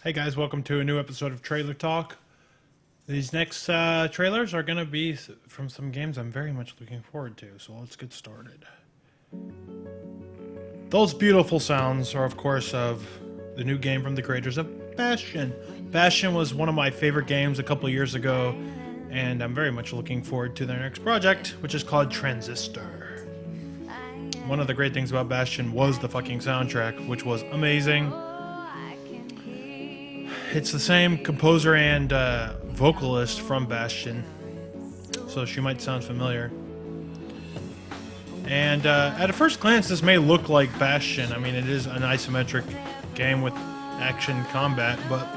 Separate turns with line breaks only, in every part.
Hey guys, welcome to a new episode of Trailer Talk. These next trailers are going to be from some games I'm very much looking forward to, so let's get started. Those beautiful sounds are, of course, of the new game from the creators of Bastion. Bastion was one of my favorite games a couple years ago, and I'm very much looking forward to their next project, which is called Transistor. One of the great things about Bastion was the fucking soundtrack, which was amazing. It's the same composer and vocalist from Bastion, so she might sound familiar. And at a first glance, this may look like Bastion. I mean, it is an isometric game with action combat, but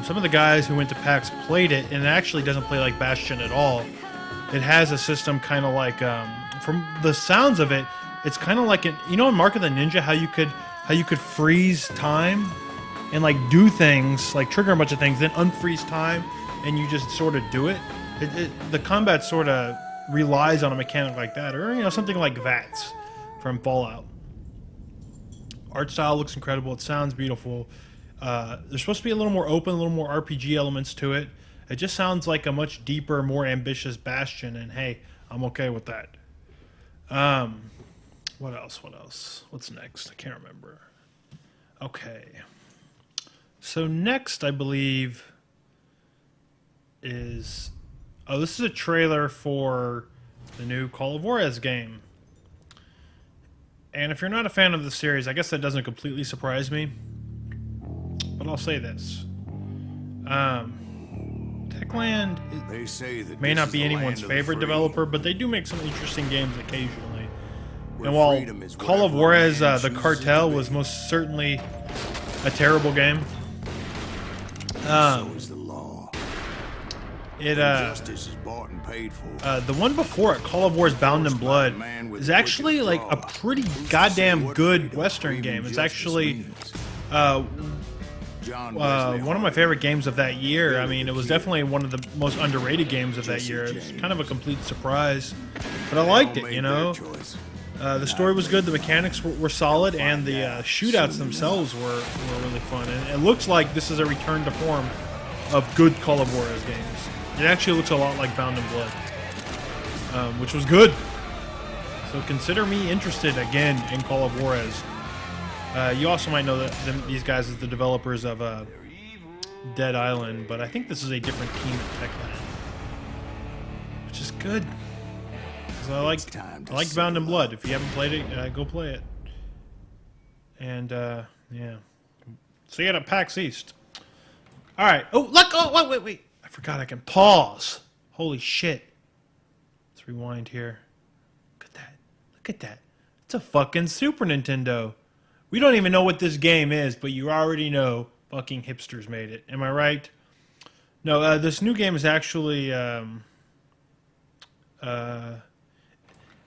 some of the guys who went to PAX played it, and it actually doesn't play like Bastion at all. It has a system kind of like, from the sounds of it, it's kind of like, you know in Mark of the Ninja, how you could freeze time? And like do things, like trigger a bunch of things, then unfreeze time, and you just sort of do it. The combat sort of relies on a mechanic like that, or something like VATS from Fallout. Art style looks incredible. It sounds beautiful. There's supposed to be a little more open, a little more RPG elements to it. It just sounds like a much deeper, more ambitious Bastion, and hey, I'm okay with that. What else? What's next? I can't remember. Okay. So next, I believe, is... Oh, this is a trailer for the new Call of Juarez game. And if you're not a fan of the series, I guess that doesn't completely surprise me. But I'll say this. Techland may not be anyone's favorite developer, but they do make some interesting games occasionally. And while Call of Juarez, The Cartel, was most certainly a terrible game,
so is the law. Justice is bought and paid for.
The one before it, Call of Juarz Bound in Blood, is actually like a pretty goddamn good Western game. It's actually one of my favorite games of that year. I mean, it was definitely one of the most underrated games of that year. It was kind of a complete surprise, but I liked it, The story was good, the mechanics were solid, and the shootouts themselves were really fun. And it looks like this is a return to form of good Call of Juarez games. It actually looks a lot like Bound in Blood, which was good. So consider me interested again in Call of Juarez. You also might know that these guys are the developers of Dead Island, but I think this is a different team at Techland, which is good. I like Bound in Blood. If you haven't played it, go play it. And yeah, see you at PAX East. All right. Oh, look! Oh, wait! I forgot I can pause. Holy shit! Let's rewind here. Look at that! It's a fucking Super Nintendo. We don't even know what this game is, but you already know fucking hipsters made it. Am I right? No, this new game is actually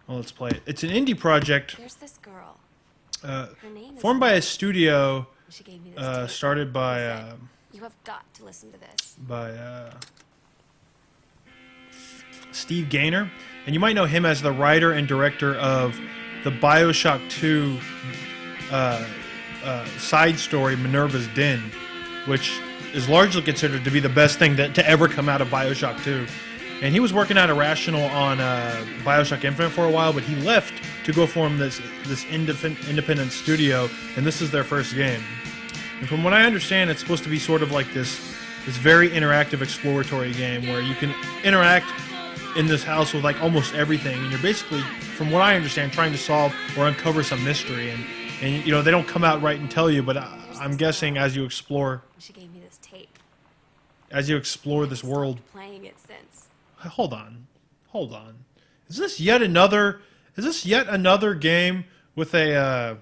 well, let's play it. It's an indie project.
There's this girl.
Formed by a studio.
She gave me this
started by.
You have got to listen to this.
By Steve Gaynor, and you might know him as the writer and director of the BioShock 2 side story Minerva's Den, which is largely considered to be the best thing to ever come out of BioShock 2. And he was working at Irrational on BioShock Infinite for a while, but he left to go form this independent studio, and this is their first game. And from what I understand, it's supposed to be sort of like this very interactive exploratory game where you can interact in this house with like almost everything, and you're basically, from what I understand, trying to solve or uncover some mystery. And they don't come out right and tell you, but I'm guessing as you explore.
She gave me this tape.
As you explore this world.
Playing it since.
Hold on. Is this yet another game with a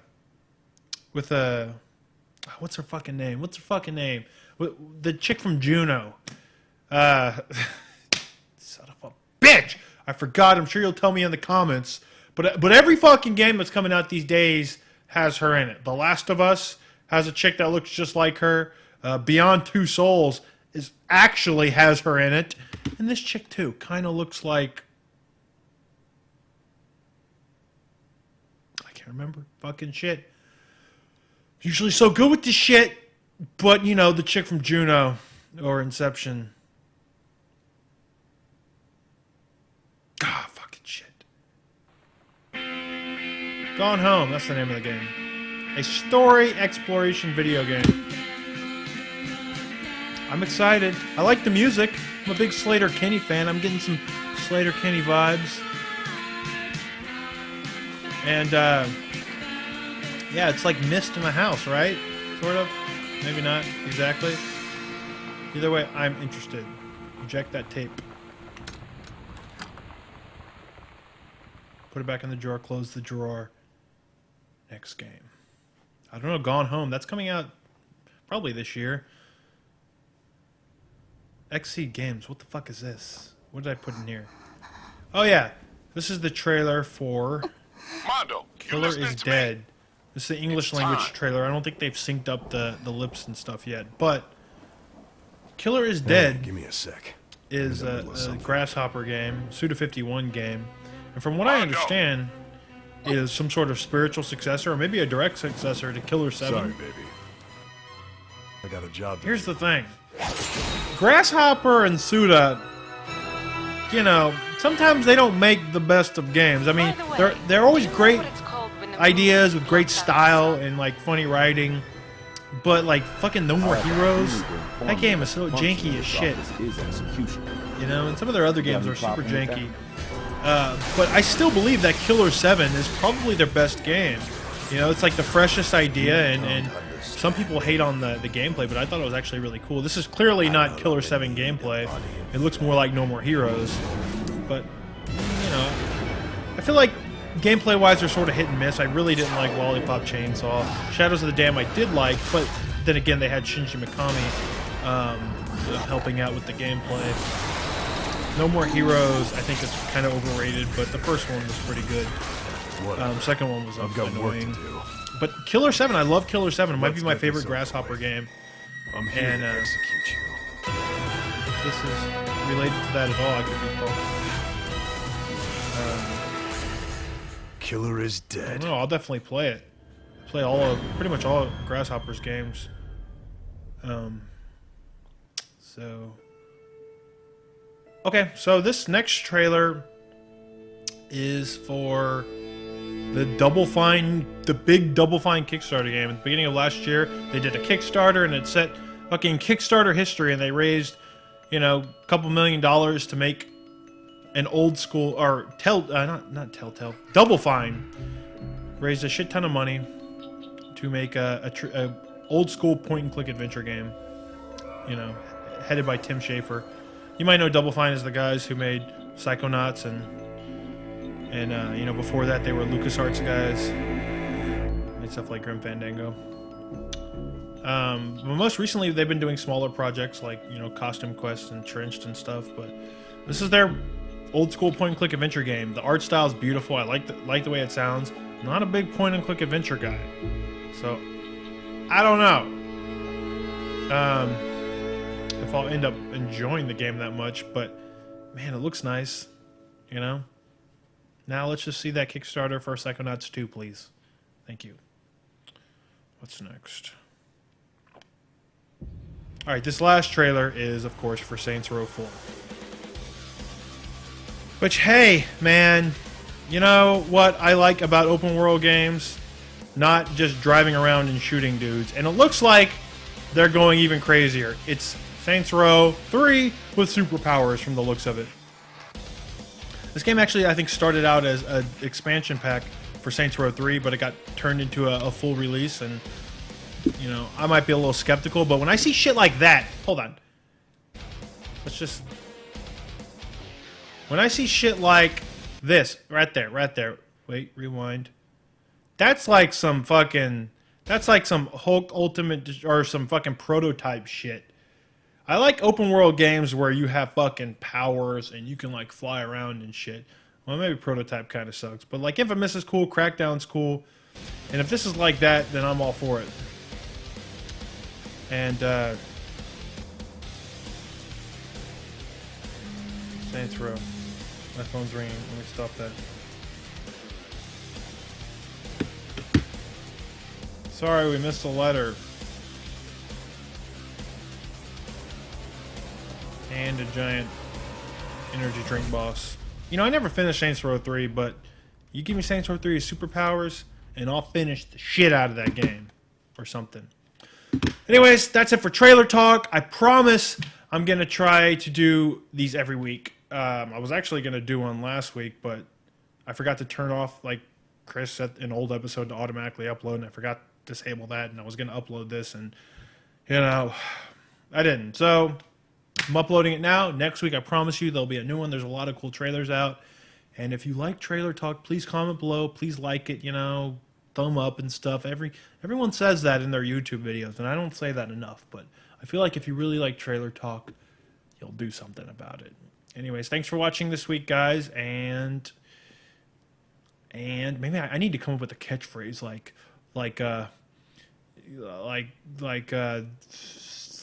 what's her fucking name? The chick from Juno. Son of a bitch! I forgot. I'm sure you'll tell me in the comments. But every fucking game that's coming out these days has her in it. The Last of Us has a chick that looks just like her. Beyond Two Souls actually has her in it. And this chick, too, kind of looks like... I can't remember. Fucking shit. Usually so good with this shit. But, you know, the chick from Juno or Inception. Ah, fucking shit. Gone Home, that's the name of the game. A story exploration video game. I'm excited. I like the music. I'm a big Slater Kenny fan. I'm getting some Slater Kenny vibes. And, yeah, it's like Mist in the House, right? Sort of. Maybe not exactly. Either way, I'm interested. Eject that tape. Put it back in the drawer. Close the drawer. Next game. I don't know. Gone Home. That's coming out probably this year. XC Games. What the fuck is this? What did I put in here? Oh, yeah. This is the trailer for
Mondo,
Killer is Dead. This is the English language trailer. I don't think they've synced up the lips and stuff yet. But Killer is Dead
Give me a sec.
is a Grasshopper game, Suda51 game. And from what I understand, is some sort of spiritual successor, or maybe a direct successor to Killer 7.
Sorry, baby. I got a job to
Here's
do.
the thing. Grasshopper and Suda, you know, sometimes they don't make the best of games. I mean, they're always great ideas with great style and like funny writing, but like fucking No More Heroes, that game is so janky as shit. You know, and some of their other games are super janky. But I still believe that Killer 7 is probably their best game. You know, it's like the freshest idea, and some people hate on the gameplay, but I thought it was actually really cool. This is clearly not Killer 7 gameplay. It looks more like No More Heroes. But, you know, I feel like gameplay-wise they're sort of hit and miss. I really didn't like Lollipop Chainsaw. Shadows of the Dam I did like, but then again they had Shinji Mikami helping out with the gameplay. No More Heroes, I think it's kind of overrated, but the first one was pretty good. Second one was
I've got
annoying.
work to do.
But Killer 7, I love Killer 7. It might be my favorite Grasshopper game.
I'm here
And,
to execute you.
If this is related to that at all, I could be pumped.
Killer is
I
dead.
don't know, I'll definitely play it. Play pretty much all of Grasshopper's games. Okay, so this next trailer is for the big Double Fine Kickstarter game. At the beginning of last year, they did a Kickstarter, and it set fucking Kickstarter history, and they raised, you know, a couple $1 million to make an old school, or not Telltale, Double Fine raised a shit ton of money to make a old school point-and-click adventure game, you know, headed by Tim Schafer. You might know Double Fine as the guys who made Psychonauts, and you know, before that they were LucasArts guys. Made stuff like Grim Fandango. But most recently they've been doing smaller projects like, you know, Costume Quest and Trenched and stuff. But this is their old school point-and-click adventure game. The art style is beautiful. I like the way it sounds. Not a big point-and-click adventure guy, so I don't know if I'll end up enjoying the game that much. But man, it looks nice, you know. Now let's just see that Kickstarter for Psychonauts 2, please. Thank you. What's next? Alright, this last trailer is, of course, for Saints Row 4. Which, hey, man, you know what I like about open world games? Not just driving around and shooting dudes. And it looks like they're going even crazier. It's Saints Row 3 with superpowers from the looks of it. This game actually, I think, started out as an expansion pack for Saints Row 3, but it got turned into a full release, and, you know, I might be a little skeptical, but when I see shit like that... Hold on. Let's just... When I see shit like this, right there. Wait, rewind. That's like some fucking... That's like some Hulk Ultimate, or some fucking prototype shit. I like open world games where you have fucking powers and you can like fly around and shit. Well, maybe Prototype kind of sucks, but like Infamous is cool, Crackdown's cool, and if this is like that, then I'm all for it. And Saints Row. My phone's ringing. Let me stop that. Sorry, we missed a letter. And a giant energy drink boss. You know, I never finished Saints Row 3, but you give me Saints Row 3 superpowers, and I'll finish the shit out of that game. Or something. Anyways, that's it for trailer talk. I promise I'm going to try to do these every week. I was actually going to do one last week, but I forgot to turn off, like Chris set an old episode to automatically upload, and I forgot to disable that, and I was going to upload this, and, you know, I didn't. So, I'm uploading it now. Next week, I promise you, there'll be a new one. There's a lot of cool trailers out. And if you like trailer talk, please comment below. Please like it, you know, thumb up and stuff. Everyone says that in their YouTube videos, and I don't say that enough. But I feel like if you really like trailer talk, you'll do something about it. Anyways, thanks for watching this week, guys. And maybe I need to come up with a catchphrase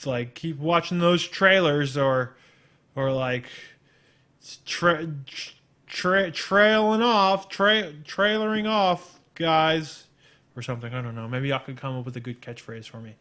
like keep watching those trailers or like trailering off guys or something. I don't know, maybe y'all could come up with a good catchphrase for me.